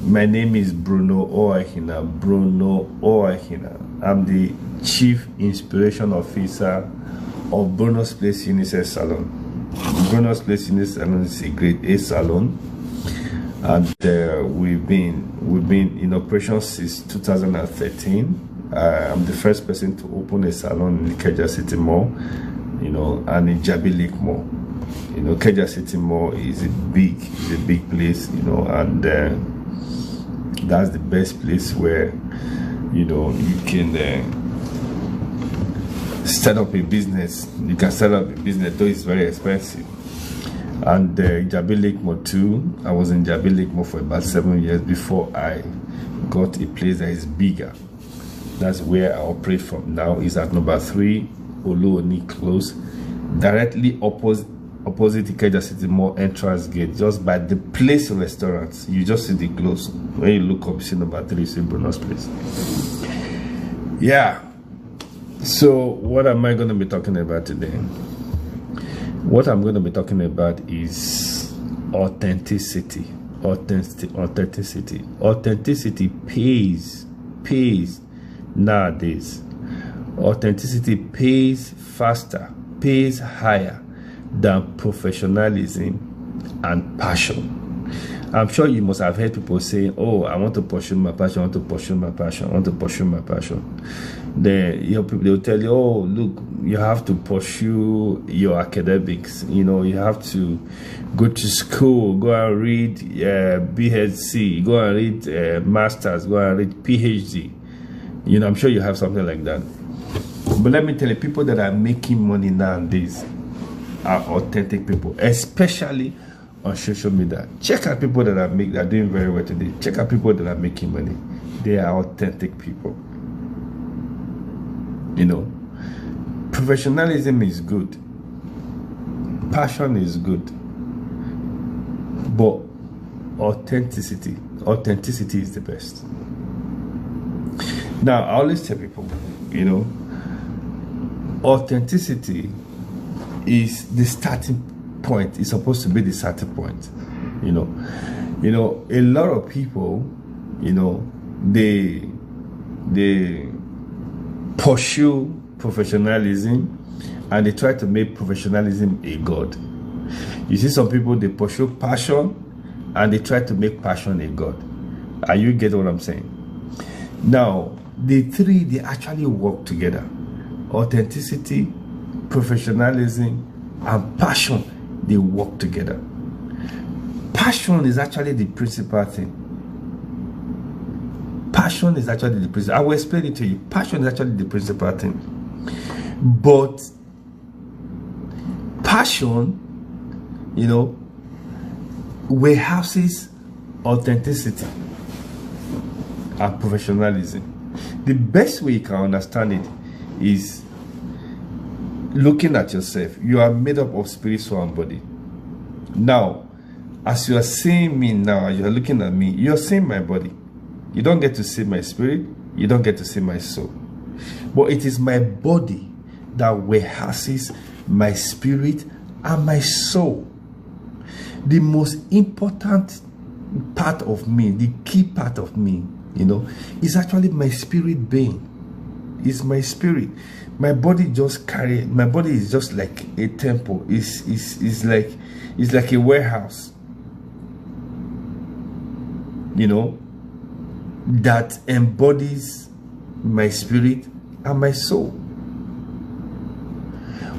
My name is Bruno Oahina. I'm the Chief Inspiration Officer of Bruno's Place Unisex Salon. Bruno's Place Unisex Salon is a grade A salon, and we've been in operation since 2013. I'm the first person to open a salon in Ikeja City Mall, and in Jabi Lake Mall. Ikeja City Mall is a big place, and that's the best place where you can start up a business. You can start up a business, though it's very expensive. And Jabi Lake Mall too. I was in Jabi Lake Mall for about 7 years before I got a place that is bigger. That's where I operate from now. Is at number 3 Oluoni Close, directly opposite Ikeja City Mall entrance gate, just by the Place Restaurant. You just see the close. When you look up, you see number 3, you see Bruno's Place. Yeah. So what am I going to be talking about today? What I'm going to be talking about is authenticity. Authenticity pays nowadays. Authenticity pays faster, pays higher than professionalism and passion. I'm sure you must have heard people saying, "Oh, I want to pursue my passion, I want to pursue my passion, I want to pursue my passion." Then people, they'll tell you, "Oh, look, you have to pursue your academics. You have to go to school, go and read BSc, go and read masters, go and read PhD." I'm sure you have something like that. But let me tell you, people that are making money nowadays are authentic people, especially on social media. Check out people that are doing very well today. Check out people that are making money. They are authentic people. Professionalism is good, passion is good, but authenticity is the best. Now, I always tell people, authenticity is the starting point. It's supposed to be the starting point. A lot of people, they pursue professionalism and they try to make professionalism a god. You see some people, they pursue passion and they try to make passion a god. Are you getting what I'm saying? Now, the three, they actually work together. Authenticity, professionalism, and passion, they work together. Passion is actually the principal thing. Passion is actually the principal. I will explain it to you. Passion is actually the principal thing. But passion, warehouses authenticity and professionalism. The best way you can understand it is looking at yourself. You are made up of spirit, soul, and body. Now, as you are seeing me now, you are looking at me, you are seeing my body. You don't get to see my spirit, you don't get to see my soul. But it is my body that warehouses my spirit and my soul. The most important part of me, the key part of me, is actually my spirit being. It's my spirit. My body is just like a temple. It's like a warehouse. That embodies my spirit and my soul.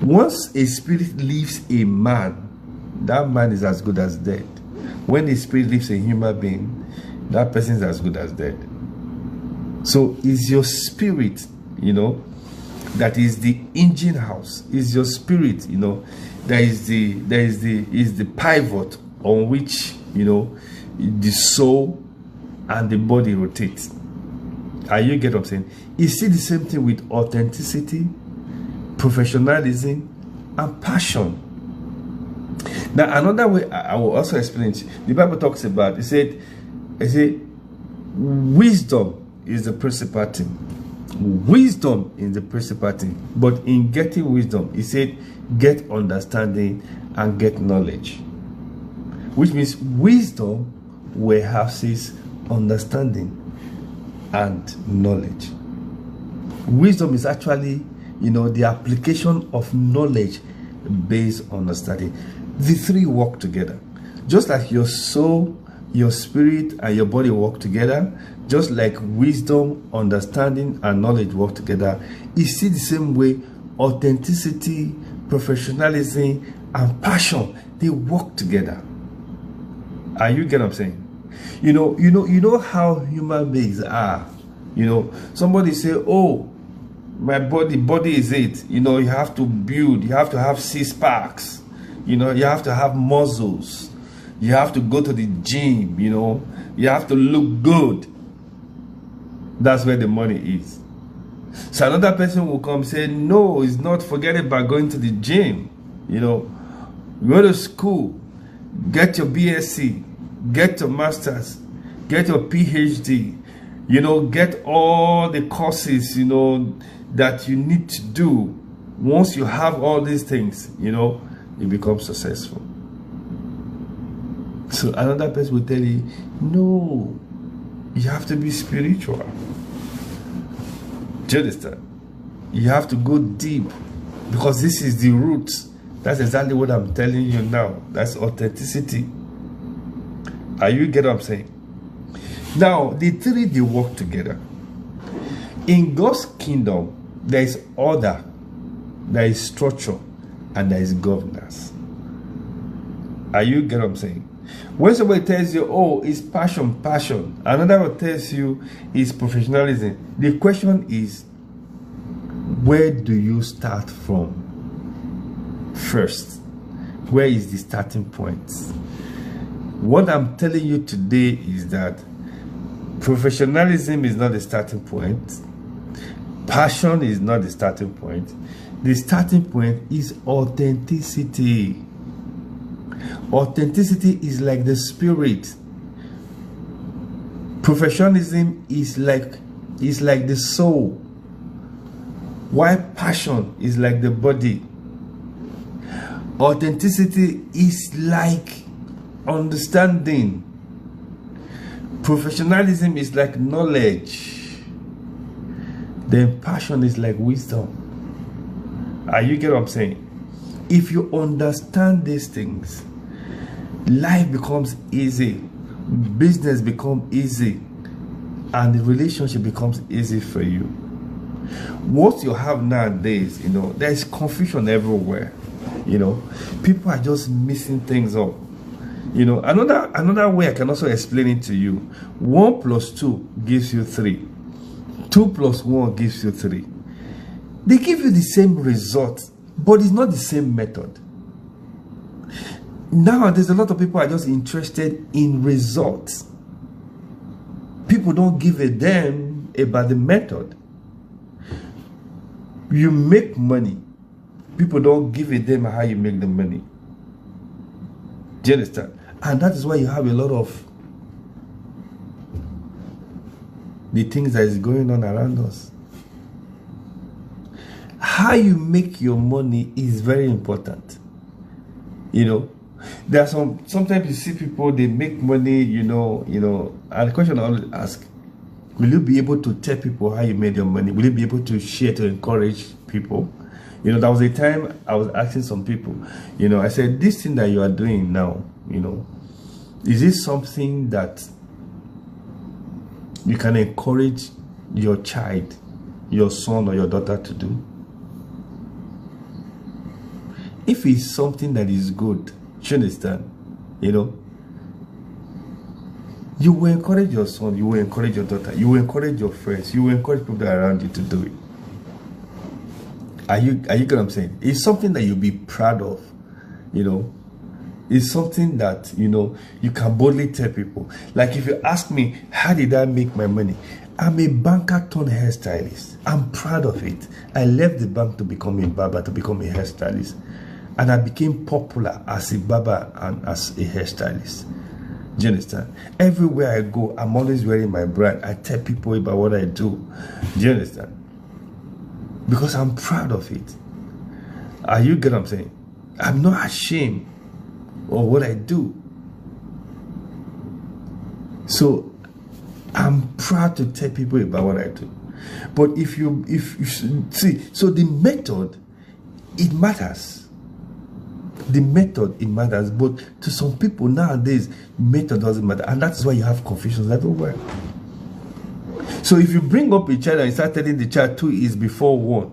Once a spirit leaves a man, that man is as good as dead. When a spirit leaves a human being, that person is as good as dead. So it's your spirit, that is the engine house. It's your spirit, that is the pivot on which the soul and the body rotates. Are you get what I'm saying? You see the same thing with authenticity, professionalism, and passion. Now, another way I will also explain it. The Bible talks about, it said, wisdom is the principal thing. Wisdom is the principal thing. But in getting wisdom, it said, get understanding and get knowledge. Which means wisdom warehouses understanding, and knowledge. Wisdom is actually, the application of knowledge based on understanding. The three work together. Just like your soul, your spirit, and your body work together, just like wisdom, understanding, and knowledge work together, it's still the same way authenticity, professionalism, and passion, they work together. Are you get what I'm saying? You know how human beings are. Somebody say, oh, my body is it. You have to build, you have to have 6 packs, you have to have muscles, you have to go to the gym, you have to look good. That's where the money is. So another person will come say, no, it's not, forget about going to the gym. Go to school, get your BSc, get your master's, get your PhD, get all the courses, that you need to do. Once you have all these things, you become successful. So another person will tell you, no, you have to be spiritual. Do you understand? You have to go deep, because this is the roots. That's exactly what I'm telling you now. That's authenticity. Are you get what I'm saying? Now, the three, they work together. In God's kingdom, there is order, there is structure, and there is governance. Are you get what I'm saying? When somebody tells you, oh, it's passion, another one tells you it's professionalism, the question is, where do you start from? First, where is the starting point? What I'm telling you today is that professionalism is not the starting point. Passion is not the starting point. The starting point is authenticity. Authenticity is like the spirit. Professionalism is like the soul, while passion is like the body. Authenticity is like understanding. Professionalism is like knowledge. Then passion is like wisdom. Are you get what I'm saying? If you understand these things, life becomes easy, business becomes easy, and the relationship becomes easy for you. What you have nowadays, there's confusion everywhere. People are just missing things up. Another way I can also explain it to you: 1 + 2 gives you 3. 2 + 1 gives you 3. They give you the same result, but it's not the same method. Nowadays, a lot of people are just interested in results. People don't give a damn about the method. You make money. People don't give a damn how you make the money. Do you understand? And that is why you have a lot of the things that is going on around us. How you make your money is very important. There are sometimes you see people, they make money, and the question I always ask, will you be able to tell people how you made your money? Will you be able to share to encourage people? There was a time I was asking some people, I said, this thing that you are doing now, is it something that you can encourage your child, your son or your daughter to do? If it's something that is good, you understand, you will encourage your son, you will encourage your daughter, you will encourage your friends, you will encourage people that are around you to do it. Are you get what I'm saying? It's something that you'll be proud of, It's something that, you can boldly tell people. Like if you ask me, how did I make my money? I'm a banker turned hairstylist. I'm proud of it. I left the bank to become a barber, to become a hairstylist. And I became popular as a barber and as a hairstylist. Do you understand? Everywhere I go, I'm always wearing my brand. I tell people about what I do. Do you understand? Because I'm proud of it. Are you get what I'm saying? I'm not ashamed of what I do. So I'm proud to tell people about what I do. But if you see, so the method, it matters. The method, it matters. But to some people nowadays, method doesn't matter. And that's why you have confusions everywhere. So if you bring up a child and start telling the child 2 is before 1,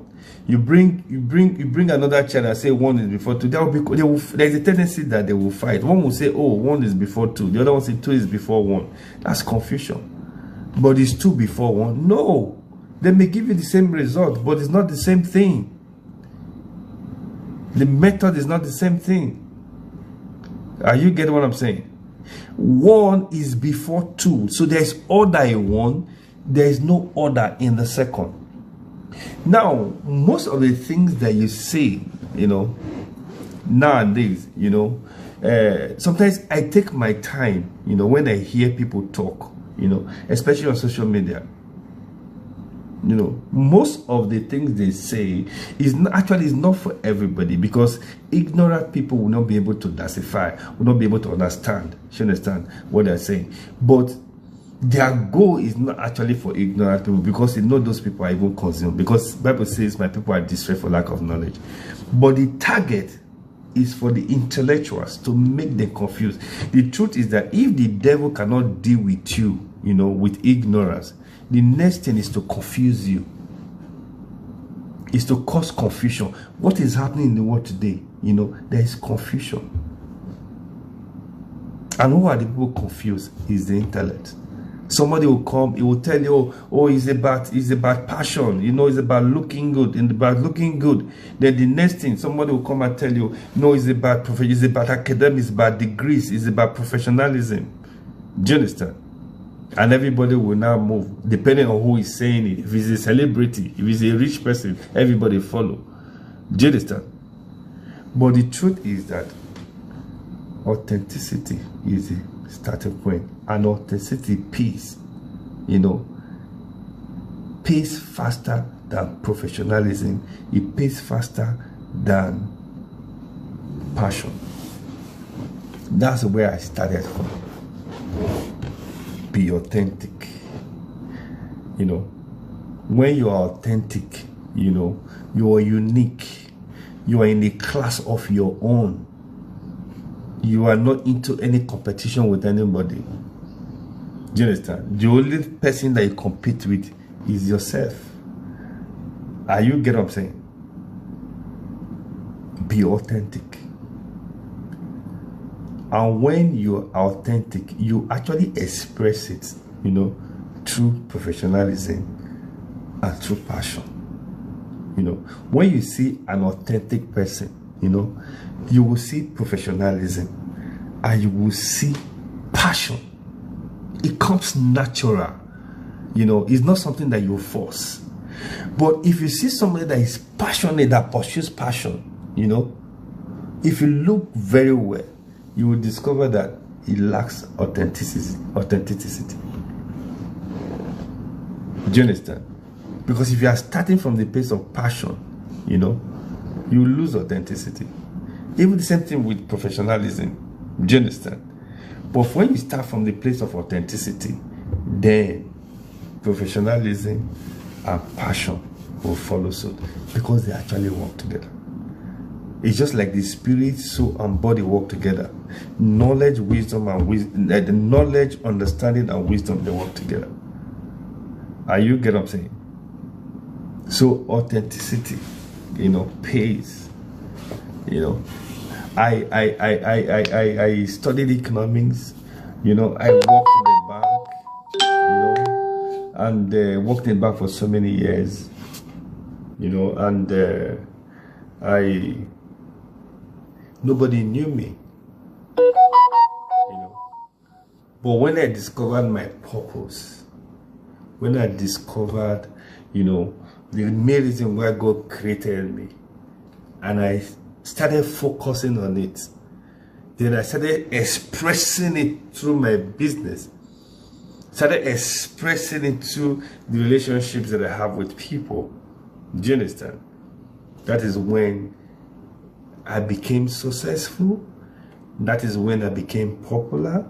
you bring another child and say 1 is before 2, there's a tendency that they will fight. One will say, oh, 1 is before 2. The other one will say 2 is before 1. That's confusion. But it's 2 before 1. No. They may give you the same result, but it's not the same thing. The method is not the same thing. Are you getting what I'm saying? 1 is before 2. So there's order in 1. There is no order in the second. Now, most of the things that you say, nowadays, sometimes I take my time, when I hear people talk, especially on social media. Most of the things they say is not for everybody, because ignorant people will not be able to decipher, will not be able to understand what they're saying. But their goal is not actually for ignorant people, because they know those people are even consumed. Because the Bible says, my people are destroyed for lack of knowledge. But the target is for the intellectuals, to make them confused. The truth is that if the devil cannot deal with you, with ignorance, the next thing is to confuse you, is to cause confusion. What is happening in the world today? There is confusion. And who are the people confused? Is the intellect. Somebody will come, he will tell you, oh, it's about passion, it's about looking good, and about looking good. Then the next thing, somebody will come and tell you, no, it's about academics, it's about degrees, it's about professionalism. Do you understand? And everybody will now move, depending on who is saying it. If he's a celebrity, if he's a rich person, everybody follow. Do you understand? But the truth is that authenticity is the starting point. And authenticity pays, pays faster than professionalism. It pays faster than passion. That's where I started from. Be authentic. When you are authentic, you are unique. You are in a class of your own. You are not into any competition with anybody. Do you understand? The only person that you compete with is yourself. Are you get what I'm saying? Be authentic. And when you are authentic, you actually express it, through professionalism and through passion. When you see an authentic person, you will see professionalism and you will see passion. It comes natural. It's not something that you force. But if you see somebody that is passionate, that pursues passion, if you look very well, you will discover that it lacks authenticity. Do you understand? Because if you are starting from the place of passion, you lose authenticity. Even the same thing with professionalism. Do you understand? But when you start from the place of authenticity, then professionalism and passion will follow suit, because they actually work together. It's just like the spirit, soul, and body work together. Knowledge, wisdom, and knowledge, understanding, and wisdom, they work together. Are you get what I'm saying? So authenticity, pays. I studied economics. I worked in the bank. And worked in the bank for so many years. And nobody knew me. But when I discovered my purpose, when I discovered, the main reason why God created me, and I started focusing on it, then I started expressing it through my business, started expressing it through the relationships that I have with people. Do you understand? That is when I became successful. That is when I became popular,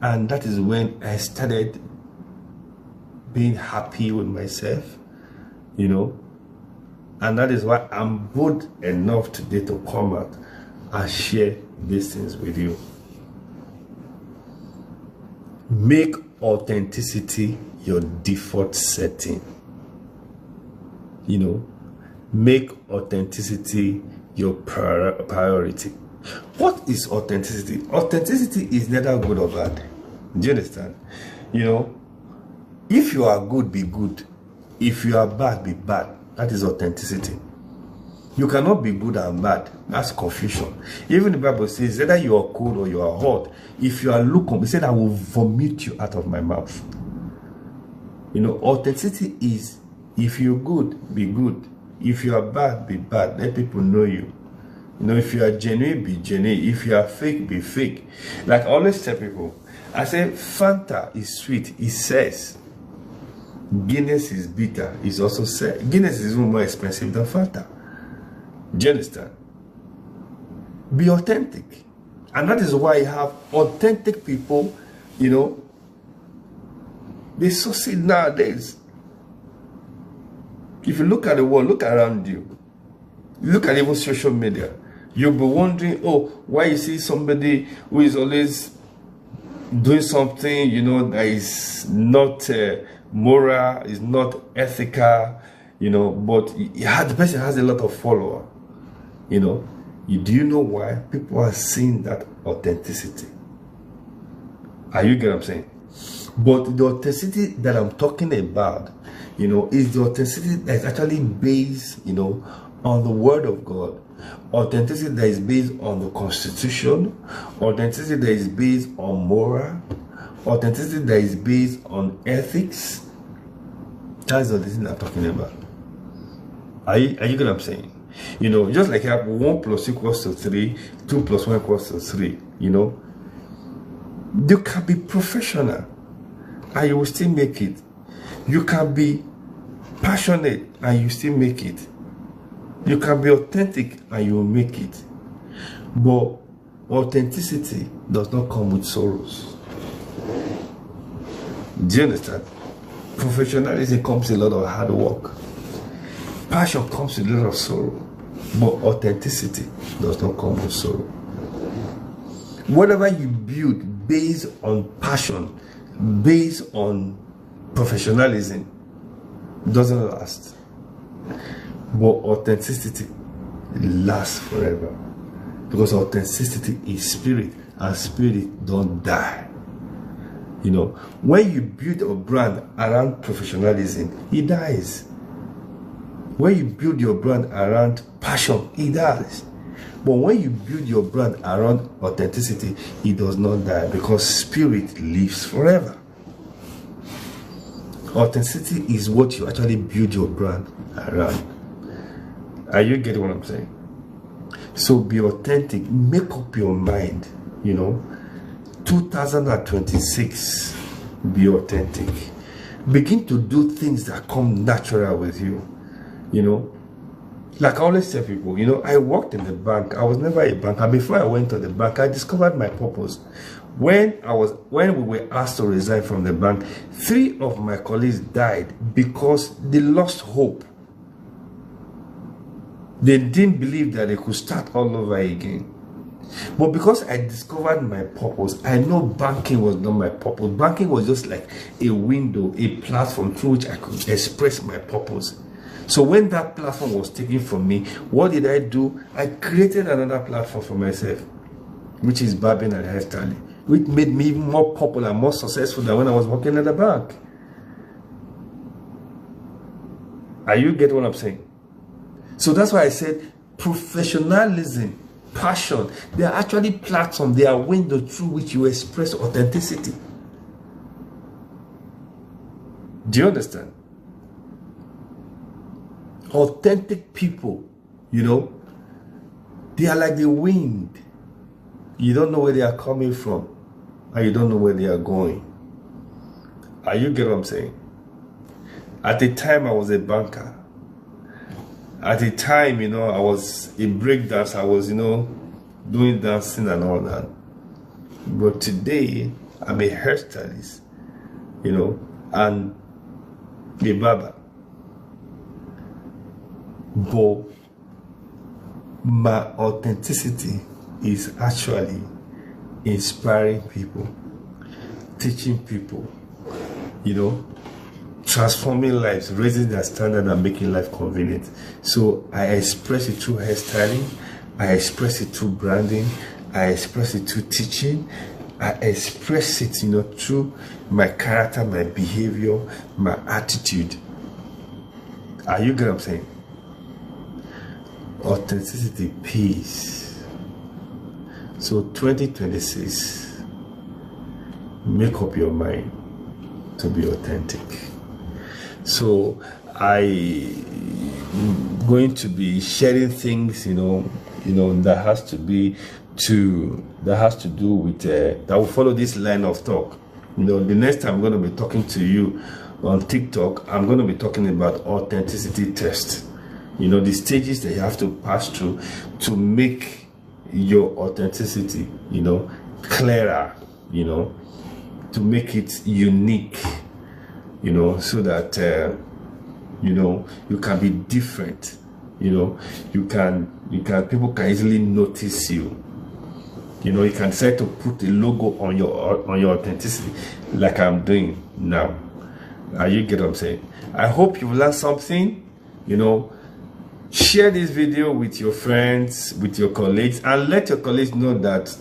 And that is when I started being happy with myself, you know. And that is why I'm bold enough today to come out and share these things with you. Make authenticity your default setting. You know, make authenticity your priority. What is authenticity? Authenticity is neither good or bad. Do you understand? You know, if you are good, be good. If you are bad, be bad. That is authenticity. You cannot be good and bad. That's confusion. Even the Bible says either you are cold or you are hot. If you are lukewarm, it said, I will vomit you out of my mouth. You know, authenticity is, if you're good, be good. If you are bad, be bad. Let people know you. You know, if you are genuine, be genuine. If you are fake, be fake. Like I always tell people, I say Fanta is sweet. It says Guinness is bitter. It's also said Guinness is even more expensive than Fanta. Do you understand? Be authentic. And that is why you have authentic people, you know, they succeed nowadays. If you look at the world, look around you. Look at even social media. You'll be wondering, oh, why you see somebody who is always doing something, you know, that is not moral, is not ethical, you know, but the person has a lot of followers, you know. Do you know why? People are seeing that authenticity. Are you get what I'm saying? But the authenticity that I'm talking about, you know, is the authenticity that is actually based, you know, on the word of God. Authenticity that is based on the Constitution. Authenticity that is based on moral. Authenticity that is based on ethics. That's the thing I'm talking about. Are you get what I'm saying? You know, just like you have 1 + 2 = 3, 2 + 1 = 3, you know. You can be professional and you will still make it. You can be passionate and you still make it. You can be authentic and you will make it. But authenticity does not come with sorrows. Do you understand? Professionalism comes with a lot of hard work. Passion comes with a lot of sorrow. But authenticity does not come with sorrow. Whatever you build based on passion, based on professionalism, doesn't last. But authenticity lasts forever. Because authenticity is spirit, and spirit don't die. You know, when you build a brand around professionalism, it dies. When you build your brand around passion, it dies. But when you build your brand around authenticity, it does not die, because spirit lives forever. Authenticity is what you actually build your brand around. Are you getting what I'm saying? So be authentic. Make up your mind, you know. 2026, be authentic. Begin to do things that come natural with you, you know. Like I always tell people, you know, I worked in the bank. I was never a banker. Before I went to the bank, I discovered my purpose. When we were asked to resign from the bank, 3 of my colleagues died because they lost hope. They didn't believe that they could start all over again. But because I discovered my purpose, I know banking was not my purpose. Banking was just like a window, a platform through which I could express my purpose. So when that platform was taken from me, what did I do? I created another platform for myself, which is barbing and hairstyling, which made me even more popular, more successful than when I was working at the bank. Are you getting what I'm saying? So that's why I said professionalism, passion, they are actually platforms, they are windows through which you express authenticity. Do you understand? Authentic people, you know, they are like the wind. You don't know where they are coming from, and you don't know where they are going. Are you getting what I'm saying? At the time, I was a banker. At the time, you know, I was a breakdancer. I was, you know, doing dancing and all that. But today, I'm a hairstylist, you know, and a barber. But my authenticity is actually inspiring people, teaching people, you know, transforming lives, raising their standard and making life convenient. So I express it through hairstyling, I express it through branding, I express it through teaching, I express it, you know, through my character, my behavior, my attitude. Are you get what I'm saying? Authenticity pays. So 2026, make up your mind to be authentic. So I'm going to be sharing things, you know, that has to do with that will follow this line of talk. You know, the next time I'm going to be talking to you on TikTok, I'm going to be talking about authenticity test. You know, the stages that you have to pass through to make your authenticity, you know, clearer, you know, to make it unique, you know, so that, you know, you can be different, you know, people can easily notice you. You know, you can decide to put a logo on your authenticity like I'm doing now. You get what I'm saying? I hope you've learned something, you know. Share this video with your friends, with your colleagues, and let your colleagues know that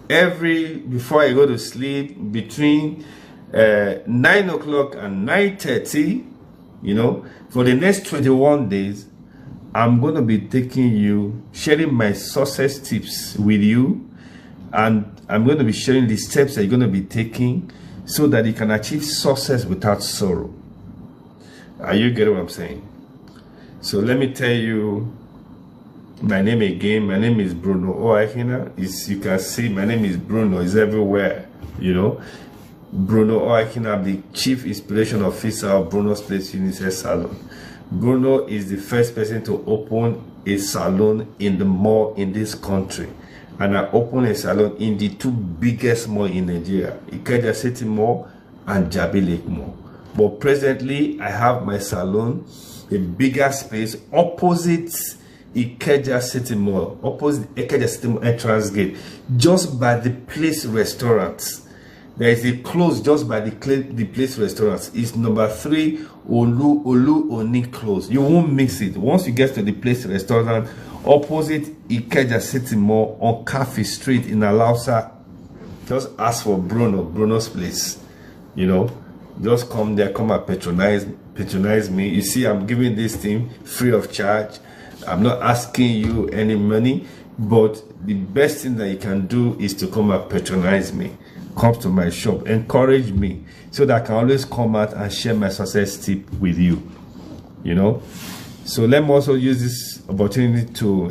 before I go to sleep, between 9 o'clock and 9:30, you know, for the next 21 days, I'm going to be sharing my success tips with you, and I'm going to be sharing the steps that you're going to be taking so that you can achieve success without sorrow. Are you getting what I'm saying? So let me tell you my name again. My name is Bruno Oakina. You can see my name is Bruno. It's everywhere, you know. Bruno Oakina. I'm the Chief Inspiration Officer of Bruno's Place Unisex Salon. Bruno is the first person to open a salon in the mall in this country. And I opened a salon in the two biggest malls in Nigeria, Ikeja City Mall and Jabi Lake Mall. But presently, I have my salon, a bigger space opposite Ikeja City Mall, opposite Ikeja City Mall entrance gate, just by the Place Restaurants. There is a close just by the Place Restaurants. It's number 3 Olu Oni Close. You won't miss it. Once you get to the Place Restaurant, opposite Ikeja City Mall on Cafe Street in Alausa, just ask for Bruno's Place. You know, just come there, come and patronize me. You see, I'm giving this thing free of charge. I'm not asking you any money, but the best thing that you can do is to come and patronize me. Come to my shop, encourage me, so that I can always come out and share my success tip with you. You know, so let me also use this opportunity to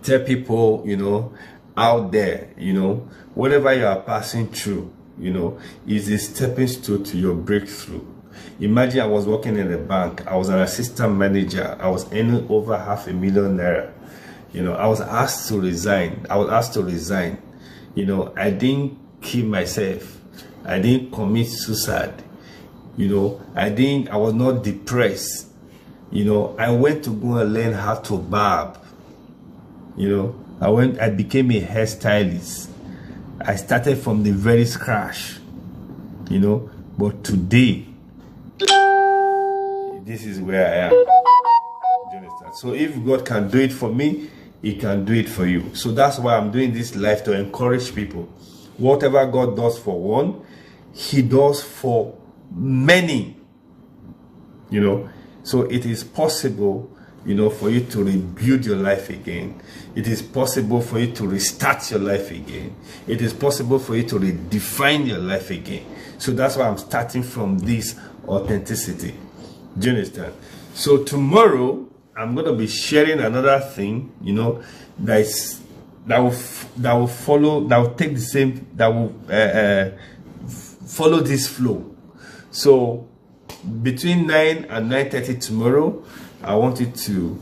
tell people, you know, out there, you know, whatever you are passing through, you know, is a stepping stone to your breakthrough. Imagine I was working in a bank. I was an assistant manager. I was earning over $500,000 naira. You know, I was asked to resign. You know, I didn't kill myself. I didn't commit suicide. You know, I was not depressed. You know, I went to go and learn how to barb. You know, I became a hairstylist. I started from the very scratch. You know, but today, this is where I am. Do you understand? So if God can do it for me, He can do it for you. So that's why I'm doing this live, to encourage people. Whatever God does for one, He does for many. You know, so it is possible, you know, for you to rebuild your life again. It is possible for you to restart your life again. It is possible for you to redefine your life again. So that's why I'm starting from this authenticity. Do you understand? So tomorrow, I'm going to be sharing another thing, you know, that will follow this flow. So between 9 and 9:30 tomorrow, I want you to